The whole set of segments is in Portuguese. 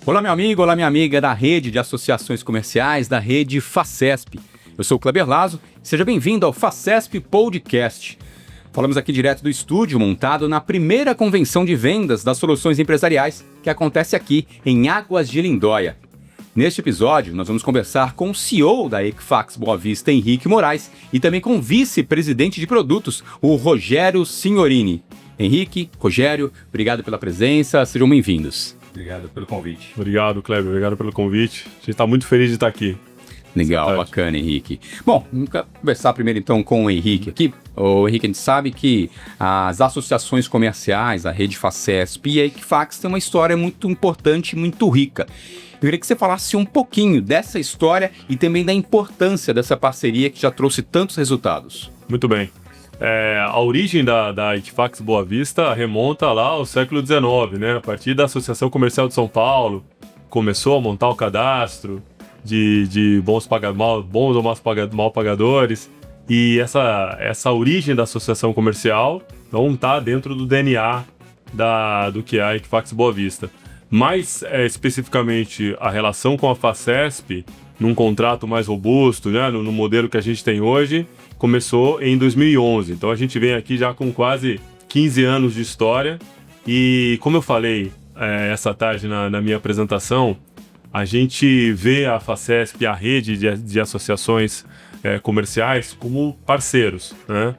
Olá, meu amigo, olá, minha amiga da rede de associações comerciais, da rede Facesp. Eu sou o Kleber Lazo, seja bem-vindo ao Facesp Podcast. Falamos aqui direto do estúdio, montado na primeira convenção de vendas das soluções empresariais, que acontece aqui em Águas de Lindóia. Neste episódio, nós vamos conversar com o CEO da Equifax Boa Vista, Henrique Moraes, e também com o vice-presidente de produtos, o Rogério Signorini. Henrique, Rogério, obrigado pela presença, sejam bem-vindos. Obrigado pelo convite. Obrigado, Kleber. Obrigado pelo convite. A gente está muito feliz de estar aqui. Legal, bacana, Henrique. Bom, vamos conversar primeiro então com o Henrique aqui. O Henrique, a gente sabe que as associações comerciais, a rede Facesp e a Equifax tem uma história muito importante, muito rica. Eu queria que você falasse um pouquinho dessa história e também da importância dessa parceria que já trouxe tantos resultados. Muito bem. A origem da Equifax Boa Vista remonta lá ao século XIX, né? A partir da Associação Comercial de São Paulo, começou a montar o cadastro de bons ou mal pagadores, e essa origem da associação comercial não está dentro do DNA do que é a Equifax Boa Vista. Mais especificamente a relação com a Facesp, num contrato mais robusto, né, no modelo que a gente tem hoje, começou em 2011. Então a gente vem aqui já com quase 15 anos de história e, como eu falei essa tarde na minha apresentação, a gente vê a Facesp e a rede de associações comerciais como parceiros, né?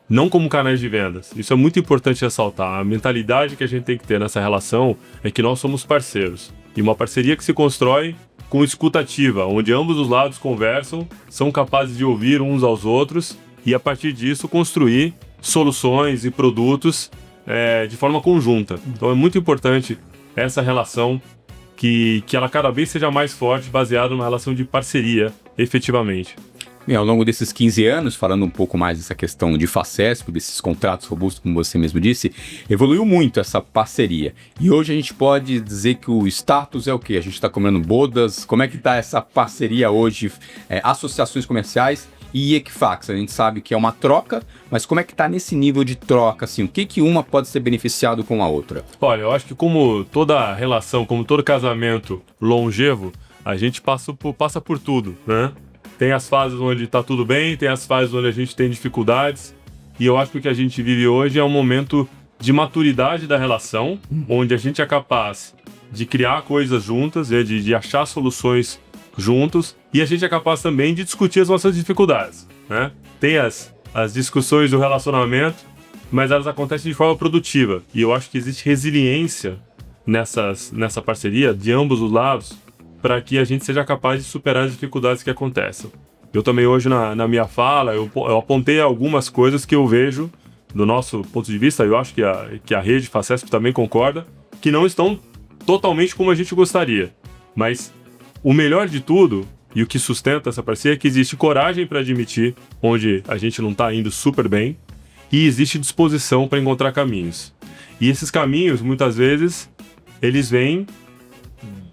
Não como canais de vendas. Isso é muito importante ressaltar. A mentalidade que a gente tem que ter nessa relação é que nós somos parceiros. E uma parceria que se constrói com escuta ativa, onde ambos os lados conversam, são capazes de ouvir uns aos outros e, a partir disso, construir soluções e produtos de forma conjunta. Então é muito importante essa relação que ela cada vez seja mais forte, baseada numa relação de parceria, efetivamente. Ao longo desses 15 anos, falando um pouco mais dessa questão de Facesp, desses contratos robustos, como você mesmo disse, evoluiu muito essa parceria. E hoje a gente pode dizer que o status é o quê? A gente está comendo bodas? Como é que está essa parceria hoje? Associações comerciais e Equifax. A gente sabe que é uma troca, mas como é que está nesse nível de troca? Assim, o que uma pode ser beneficiado com a outra? Olha, eu acho que como toda relação, como todo casamento longevo, a gente passa por tudo, né? Tem as fases onde está tudo bem, tem as fases onde a gente tem dificuldades. E eu acho que o que a gente vive hoje é um momento de maturidade da relação, onde a gente é capaz de criar coisas juntas, de achar soluções juntos, e a gente é capaz também de discutir as nossas dificuldades, né? Tem as discussões do relacionamento, mas elas acontecem de forma produtiva. E eu acho que existe resiliência nessa parceria de ambos os lados, para que a gente seja capaz de superar as dificuldades que acontecem. Eu também hoje na minha fala, eu apontei algumas coisas que eu vejo do nosso ponto de vista, eu acho que a rede Facesp também concorda, que não estão totalmente como a gente gostaria. Mas o melhor de tudo, e o que sustenta essa parceria, é que existe coragem para admitir onde a gente não está indo super bem, e existe disposição para encontrar caminhos. E esses caminhos, muitas vezes, eles vêm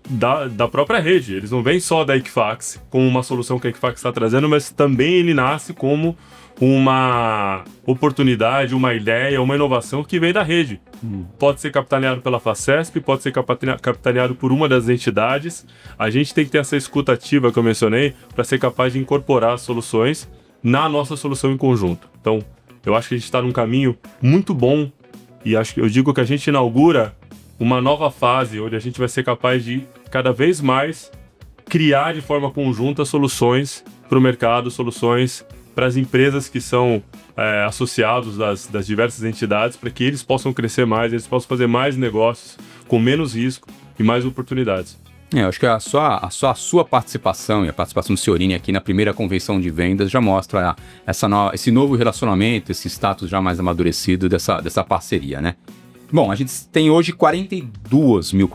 da própria rede. Eles não vêm só da Equifax como uma solução que a Equifax está trazendo, mas também ele nasce como uma oportunidade, uma ideia, uma inovação que vem da rede. Pode ser capitaneado pela Facesp, pode ser capitaneado por uma das entidades. A gente tem que ter essa escuta ativa que eu mencionei para ser capaz de incorporar as soluções na nossa solução em conjunto. Então, eu acho que a gente está num caminho muito bom e eu digo que a gente inaugura uma nova fase onde a gente vai ser capaz de, cada vez mais, criar de forma conjunta soluções para o mercado, soluções para as empresas que são associados das diversas entidades, para que eles possam crescer mais, eles possam fazer mais negócios com menos risco e mais oportunidades. Eu acho que só a sua participação e a participação do Signorini aqui na primeira convenção de vendas já mostra esse novo relacionamento, esse status já mais amadurecido dessa parceria, né? Bom, a gente tem hoje 42 mil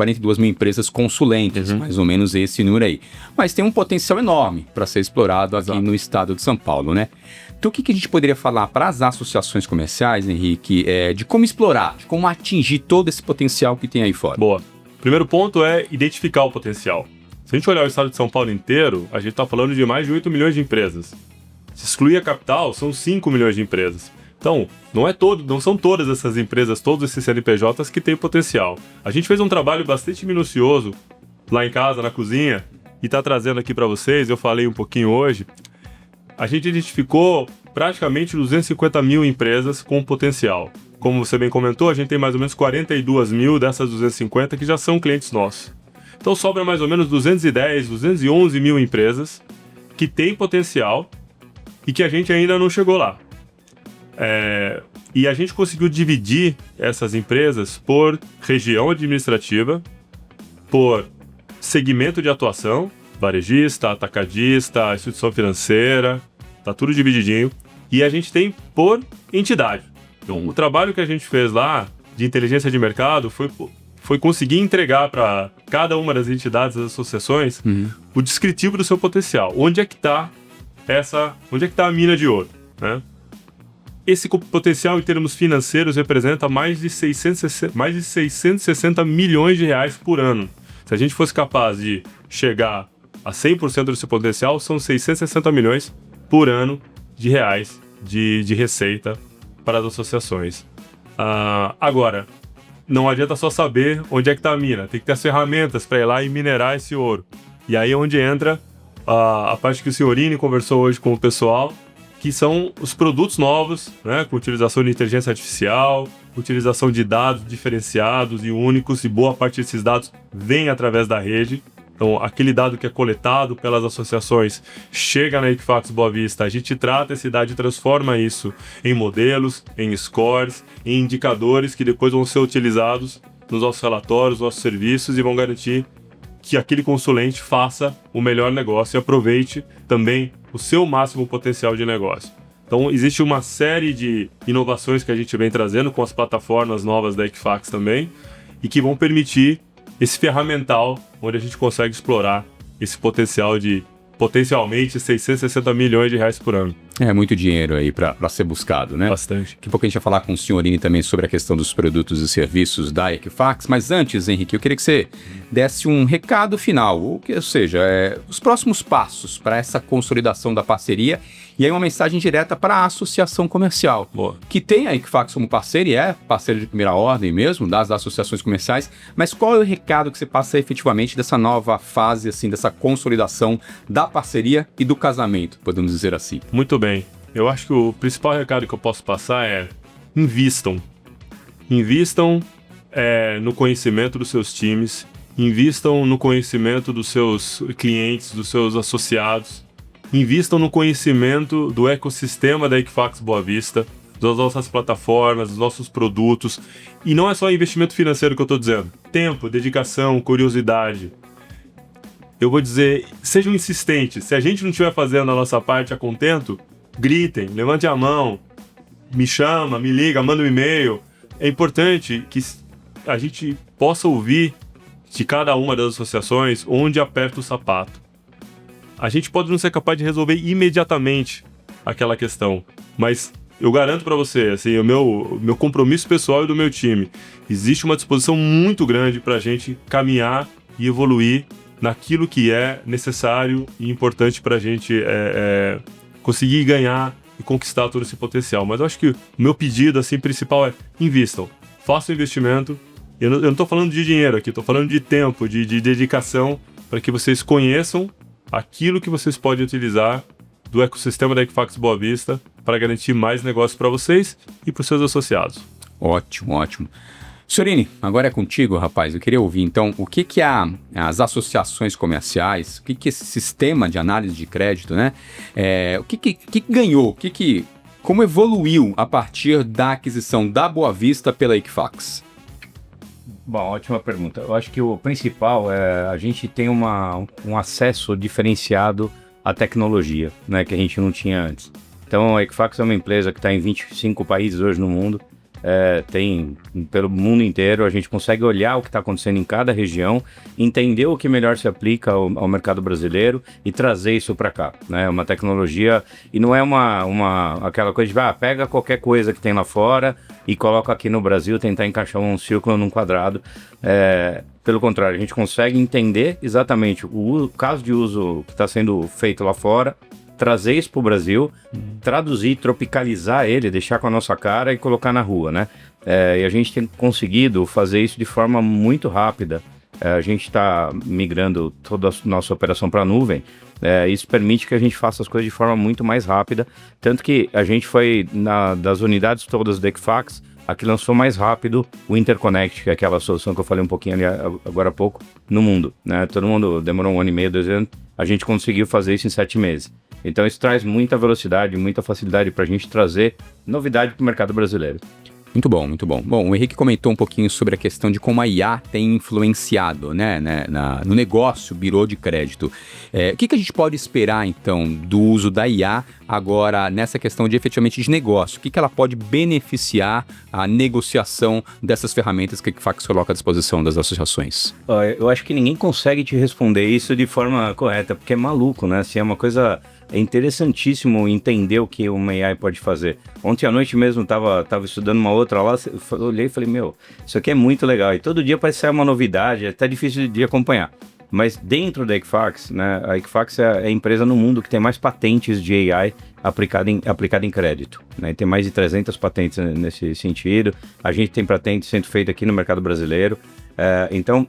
empresas consulentes, mais ou menos esse número aí. Mas tem um potencial enorme para ser explorado aqui no estado de São Paulo, né? Então, o que a gente poderia falar para as associações comerciais, Henrique, de como explorar, de como atingir todo esse potencial que tem aí fora? Boa. Primeiro ponto é identificar o potencial. Se a gente olhar o estado de São Paulo inteiro, a gente está falando de mais de 8 milhões de empresas. Se excluir a capital, são 5 milhões de empresas. Então, não são todas essas empresas, todos esses CNPJs que têm potencial. A gente fez um trabalho bastante minucioso lá em casa, na cozinha, e está trazendo aqui para vocês. Eu falei um pouquinho hoje. A gente identificou praticamente 250 mil empresas com potencial. Como você bem comentou, a gente tem mais ou menos 42 mil dessas 250 que já são clientes nossos. Então sobra mais ou menos 210, 211 mil empresas que têm potencial e que a gente ainda não chegou lá. E a gente conseguiu dividir essas empresas por região administrativa, por segmento de atuação, varejista, atacadista, instituição financeira, tá tudo divididinho. E a gente tem por entidade. Então, o trabalho que a gente fez lá de inteligência de mercado foi conseguir entregar para cada uma das entidades, das associações, o descritivo do seu potencial. Onde é que está a mina de ouro, né? Esse potencial em termos financeiros representa mais de 660 milhões de reais por ano. Se a gente fosse capaz de chegar a 100% desse potencial, são 660 milhões por ano de reais de receita para as associações. Agora, não adianta só saber onde é que está a mina, tem que ter as ferramentas para ir lá e minerar esse ouro. E aí é onde entra a parte que o Senhorini conversou hoje com o pessoal, que são os produtos novos, né, com utilização de inteligência artificial, utilização de dados diferenciados e únicos, e boa parte desses dados vem através da rede. Então, aquele dado que é coletado pelas associações chega na Equifax Boa Vista, a gente trata esse dado e transforma isso em modelos, em scores, em indicadores que depois vão ser utilizados nos nossos relatórios, nos nossos serviços e vão garantir que aquele consulente faça o melhor negócio e aproveite também o seu máximo potencial de negócio. Então, existe uma série de inovações que a gente vem trazendo com as plataformas novas da Equifax também e que vão permitir esse ferramental onde a gente consegue explorar esse potencial de potencialmente 660 milhões de reais por ano. É muito dinheiro aí para ser buscado, né? Bastante. Daqui a pouco a gente vai falar com o Senhorini também sobre a questão dos produtos e serviços da Equifax, mas antes, Henrique, eu queria que você desse um recado final, ou seja, os próximos passos para essa consolidação da parceria e aí uma mensagem direta para a associação comercial, que tem a Equifax como parceira e é parceira de primeira ordem mesmo, das associações comerciais, mas qual é o recado que você passa efetivamente dessa nova fase, assim, dessa consolidação da parceria e do casamento, podemos dizer assim? Muito bem. Eu acho que o principal recado que eu posso passar é invistam. Invistam no conhecimento dos seus times, invistam no conhecimento dos seus clientes, dos seus associados, invistam no conhecimento do ecossistema da Equifax Boa Vista, das nossas plataformas, dos nossos produtos. E não é só investimento financeiro que eu estou dizendo. Tempo, dedicação, curiosidade. Eu vou dizer, sejam insistentes. Se a gente não estiver fazendo a nossa parte a contento, gritem, levante a mão, me chama, me liga, manda um e-mail. É importante que a gente possa ouvir de cada uma das associações onde aperta o sapato. A gente pode não ser capaz de resolver imediatamente aquela questão, mas eu garanto para você, assim, o meu compromisso pessoal e do meu time, existe uma disposição muito grande para a gente caminhar e evoluir naquilo que é necessário e importante para a gente conseguir ganhar e conquistar todo esse potencial. Mas eu acho que o meu pedido assim, principal é invistam, façam investimento. Eu não estou falando de dinheiro aqui, estou falando de tempo, de dedicação, para que vocês conheçam aquilo que vocês podem utilizar do ecossistema da Equifax Boa Vista para garantir mais negócios para vocês e para os seus associados. Ótimo, ótimo. Senhorini, agora é contigo, rapaz. Eu queria ouvir, então, o que as associações comerciais, o que esse sistema de análise de crédito, né? O que ganhou, como evoluiu a partir da aquisição da Boa Vista pela Equifax? Bom, ótima pergunta. Eu acho que o principal é a gente tem um acesso diferenciado à tecnologia, né, que a gente não tinha antes. Então, a Equifax é uma empresa que está em 25 países hoje no mundo, tem pelo mundo inteiro, a gente consegue olhar o que está acontecendo em cada região, entender o que melhor se aplica ao mercado brasileiro e trazer isso para cá, né? Uma tecnologia, e não é aquela coisa de pega qualquer coisa que tem lá fora e coloca aqui no Brasil, tentar encaixar um círculo num quadrado. Pelo contrário, a gente consegue entender exatamente o caso de uso que está sendo feito lá fora, trazer isso para o Brasil, traduzir, tropicalizar ele, deixar com a nossa cara e colocar na rua, né? E a gente tem conseguido fazer isso de forma muito rápida, a gente está migrando toda a nossa operação para a nuvem. Isso permite que a gente faça as coisas de forma muito mais rápida, tanto que a gente foi, das unidades todas da Equifax, a que lançou mais rápido o Interconnect, que é aquela solução que eu falei um pouquinho ali agora há pouco, no mundo, né? Todo mundo demorou 1 ano e meio, 2 anos, a gente conseguiu fazer isso em 7 meses. Então isso traz muita velocidade, muita facilidade para a gente trazer novidade para o mercado brasileiro. Muito bom, muito bom. Bom, o Henrique comentou um pouquinho sobre a questão de como a IA tem influenciado, né, no negócio birô de crédito. O que a gente pode esperar, então, do uso da IA agora nessa questão de efetivamente de negócio? O que ela pode beneficiar a negociação dessas ferramentas que a Equifax coloca à disposição das associações? Eu acho que ninguém consegue te responder isso de forma correta, porque é maluco, né? Assim, é uma coisa... É interessantíssimo entender o que uma AI pode fazer. Ontem à noite mesmo tava estudando uma outra lá, eu olhei e falei, isso aqui é muito legal. E todo dia parece ser uma novidade, é até difícil de acompanhar. Mas dentro da Equifax, né, a Equifax é a empresa no mundo que tem mais patentes de AI aplicada em crédito. Né? Tem mais de 300 patentes nesse sentido. A gente tem patentes sendo feitas aqui no mercado brasileiro. Então,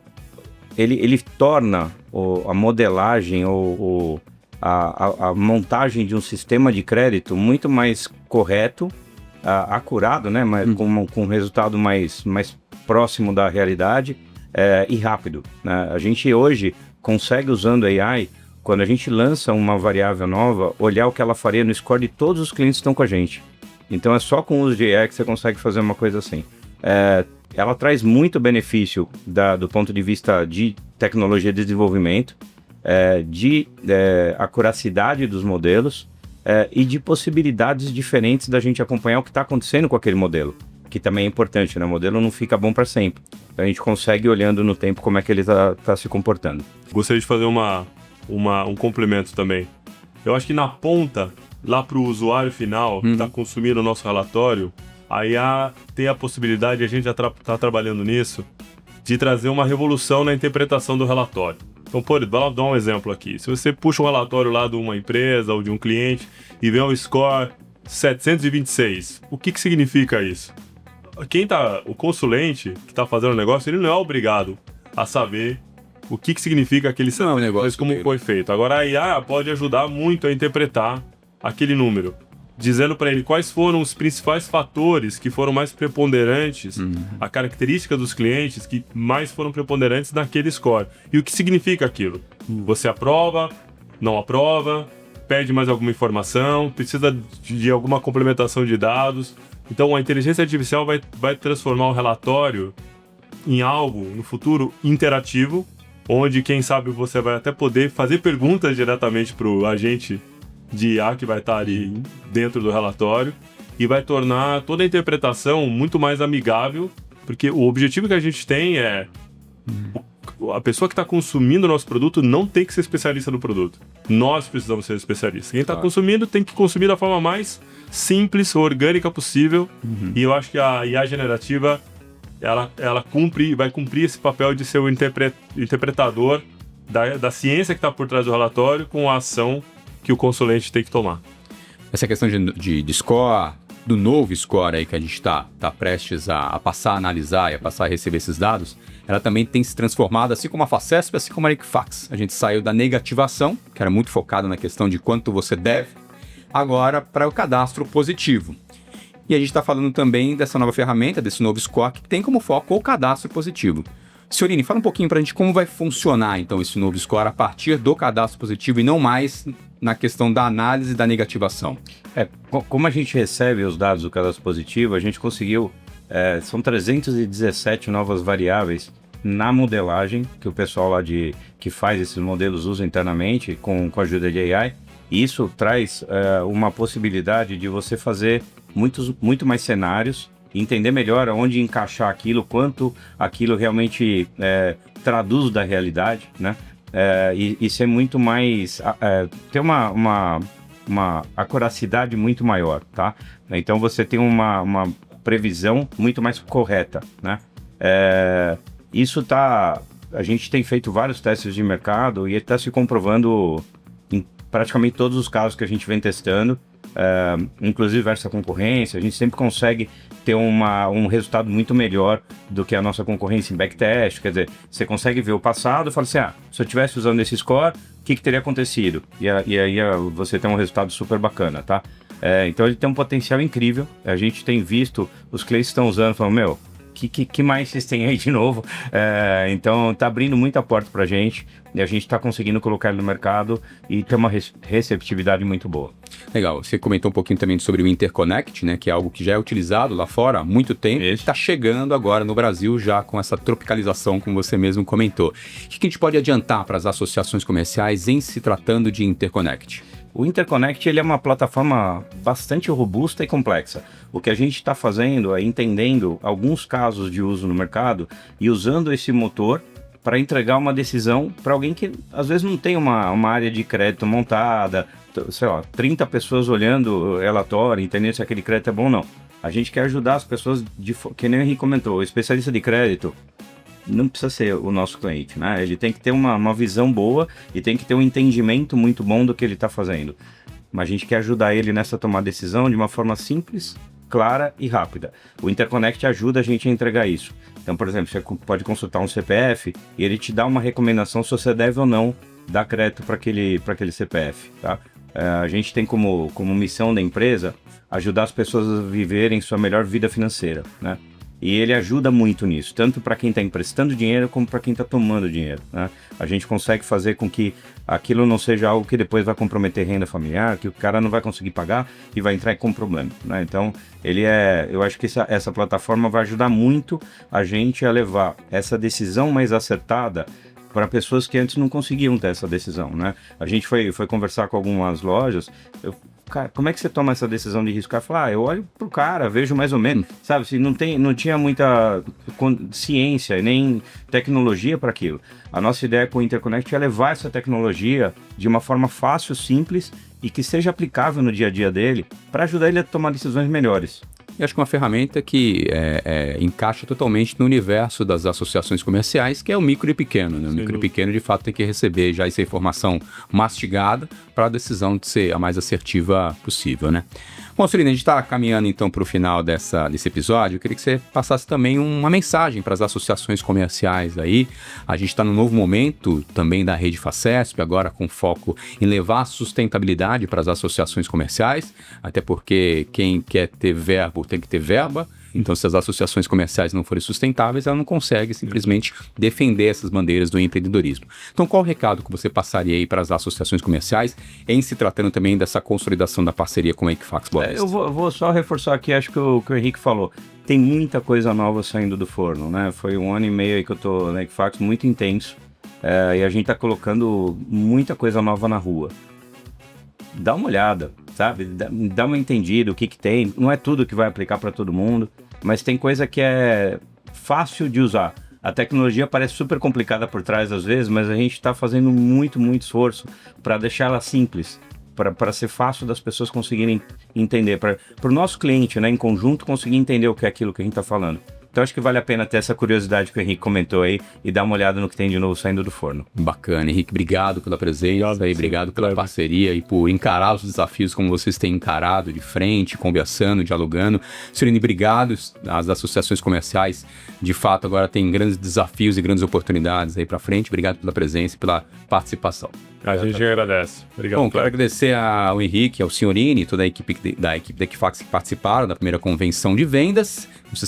ele torna a modelagem a montagem de um sistema de crédito muito mais correto, acurado, né? Com um resultado mais próximo da realidade e rápido. Né? A gente hoje consegue, usando AI, quando a gente lança uma variável nova, olhar o que ela faria no score de todos os clientes que estão com a gente. Então é só com o uso de AI que você consegue fazer uma coisa assim. Ela traz muito benefício do ponto de vista de tecnologia de desenvolvimento, de acuracidade dos modelos e de possibilidades diferentes da gente acompanhar o que está acontecendo com aquele modelo, que também é importante, né? O modelo não fica bom para sempre. Então a gente consegue, olhando no tempo, como é que ele está se comportando. Gostaria de fazer um complemento também. Eu acho que na ponta, lá para o usuário final que está consumindo o nosso relatório, a IA tem a possibilidade, a gente já está trabalhando nisso, de trazer uma revolução na interpretação do relatório. Então, vou dar um exemplo aqui. Se você puxa um relatório lá de uma empresa ou de um cliente e vê um score 726, o que significa isso? O consulente que está fazendo o negócio, ele não é obrigado a saber o que significa aquele negócio, como foi feito. Agora, a IA pode ajudar muito a interpretar aquele número, dizendo para ele quais foram os principais fatores que foram mais preponderantes, a característica dos clientes que mais foram preponderantes naquele score. E o que significa aquilo? Você aprova, não aprova, pede mais alguma informação, precisa de alguma complementação de dados. Então a inteligência artificial vai transformar o relatório em algo, no futuro, interativo, onde, quem sabe, você vai até poder fazer perguntas diretamente para o agente de IA que vai estar ali dentro do relatório e vai tornar toda a interpretação muito mais amigável, porque o objetivo que a gente tem é a pessoa que está consumindo o nosso produto não tem que ser especialista no produto. Nós precisamos ser especialistas. Quem está consumindo tem que consumir da forma mais simples, orgânica possível. E eu acho que a IA generativa ela vai cumprir esse papel de ser o interpretador da ciência que está por trás do relatório com a ação que o consulente tem que tomar. Essa questão de score, do novo score aí que a gente está prestes a passar a analisar e a passar a receber esses dados, ela também tem se transformado, assim como a Facesp, assim como a Equifax. A gente saiu da negativação, que era muito focada na questão de quanto você deve, agora para o cadastro positivo. E a gente está falando também dessa nova ferramenta, desse novo score, que tem como foco o cadastro positivo. Senhorine, fala um pouquinho para a gente como vai funcionar, então, esse novo score a partir do cadastro positivo e não mais na questão da análise da negativação. Como a gente recebe os dados do cadastro positivo, a gente conseguiu, são 317 novas variáveis na modelagem, que o pessoal lá que faz esses modelos usa internamente com a ajuda de AI. E isso traz uma possibilidade de você fazer muito mais cenários, entender melhor onde encaixar aquilo, quanto aquilo realmente traduz da realidade, né? E ser muito mais... ter uma acuracidade muito maior, tá? Então você tem uma previsão muito mais correta, né? Isso a gente tem feito vários testes de mercado e está se comprovando em praticamente todos os casos que a gente vem testando. inclusive versus a concorrência, a gente sempre consegue ter um resultado muito melhor do que a nossa concorrência em backtest. Quer dizer, você consegue ver o passado e fala assim, se eu estivesse usando esse score, o que teria acontecido? E aí você tem um resultado super bacana, tá? Então ele tem um potencial incrível. A gente tem visto, os clientes estão usando, falando, que mais vocês têm aí de novo? Então tá abrindo muita porta pra gente e a gente tá conseguindo colocar ele no mercado e ter uma receptividade muito boa. Legal, você comentou um pouquinho também sobre o Interconnect, né, que é algo que já é utilizado lá fora há muito tempo e está chegando agora no Brasil já com essa tropicalização, como você mesmo comentou. O que a gente pode adiantar para as associações comerciais em se tratando de Interconnect? O Interconnect ele é uma plataforma bastante robusta e complexa. O que a gente está fazendo é entendendo alguns casos de uso no mercado e usando esse motor para entregar uma decisão para alguém que às vezes não tem uma área de crédito montada, sei lá, 30 pessoas olhando o relatório, entendendo se aquele crédito é bom ou não. A gente quer ajudar as pessoas, que nem o Henrique comentou, o especialista de crédito não precisa ser o nosso cliente, né? Ele tem que ter uma visão boa e tem que ter um entendimento muito bom do que ele está fazendo. Mas a gente quer ajudar ele nessa tomada de decisão de uma forma simples, clara e rápida. O Interconnect ajuda a gente a entregar isso. Então, por exemplo, você pode consultar um CPF e ele te dá uma recomendação se você deve ou não dar crédito para aquele CPF, tá? A gente tem como missão da empresa ajudar as pessoas a viverem sua melhor vida financeira, né? E ele ajuda muito nisso, tanto para quem está emprestando dinheiro como para quem está tomando dinheiro, né? A gente consegue fazer com que aquilo não seja algo que depois vai comprometer renda familiar, que o cara não vai conseguir pagar e vai entrar com problema, né? Então, eu acho que essa plataforma vai ajudar muito a gente a levar essa decisão mais acertada para pessoas que antes não conseguiam ter essa decisão, né? A gente foi conversar com algumas lojas, cara, como é que você toma essa decisão de risco? O cara fala, eu olho pro cara, vejo mais ou menos, sabe? Se não tinha muita ciência nem tecnologia para aquilo. A nossa ideia com o Interconnect é levar essa tecnologia de uma forma fácil, simples e que seja aplicável no dia a dia dele para ajudar ele a tomar decisões melhores. Eu acho que uma ferramenta que encaixa totalmente no universo das associações comerciais, que é o micro e pequeno, né? O micro e pequeno, de fato, tem que receber já essa informação mastigada para a decisão de ser a mais assertiva possível, né? Bom, Surini, a gente está caminhando então para o final desse episódio. Eu queria que você passasse também uma mensagem para as associações comerciais aí. A gente está num novo momento também da rede Facesp, agora com foco em levar a sustentabilidade para as associações comerciais, até porque quem quer ter verbo tem que ter verba. Então, se as associações comerciais não forem sustentáveis, ela não consegue simplesmente defender essas bandeiras do empreendedorismo. Então, qual o recado que você passaria aí para as associações comerciais em se tratando também dessa consolidação da parceria com a Equifax Boa Vista? Eu vou só reforçar aqui, acho que o Henrique falou. Tem muita coisa nova saindo do forno, né? Foi 1 ano e meio aí que eu tô na Equifax, muito intenso. E a gente tá colocando muita coisa nova na rua. Dá uma olhada, sabe? Dá uma entendida o que tem. Não é tudo que vai aplicar para todo mundo, mas tem coisa que é fácil de usar. A tecnologia parece super complicada por trás às vezes, mas a gente está fazendo muito esforço para deixar ela simples, para ser fácil das pessoas conseguirem entender, para o nosso cliente, né, em conjunto, conseguir entender o que é aquilo que a gente está falando. Então acho que vale a pena ter essa curiosidade que o Henrique comentou aí e dar uma olhada no que tem de novo saindo do forno. Bacana, Henrique, obrigado pela presença, obrigado pela parceria e por encarar os desafios como vocês têm encarado de frente, conversando, dialogando. Surini, obrigado. As associações comerciais, de fato, agora têm grandes desafios e grandes oportunidades aí para frente. Obrigado pela presença e pela participação. A gente agradece. Obrigado. Bom, quero agradecer ao Henrique, ao Signorini e toda a equipe da Equifax que participaram da primeira convenção de vendas. Não se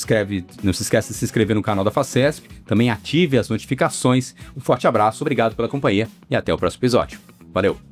esqueça de se inscrever no canal da Facesp. Também ative as notificações. Um forte abraço, obrigado pela companhia e até o próximo episódio. Valeu!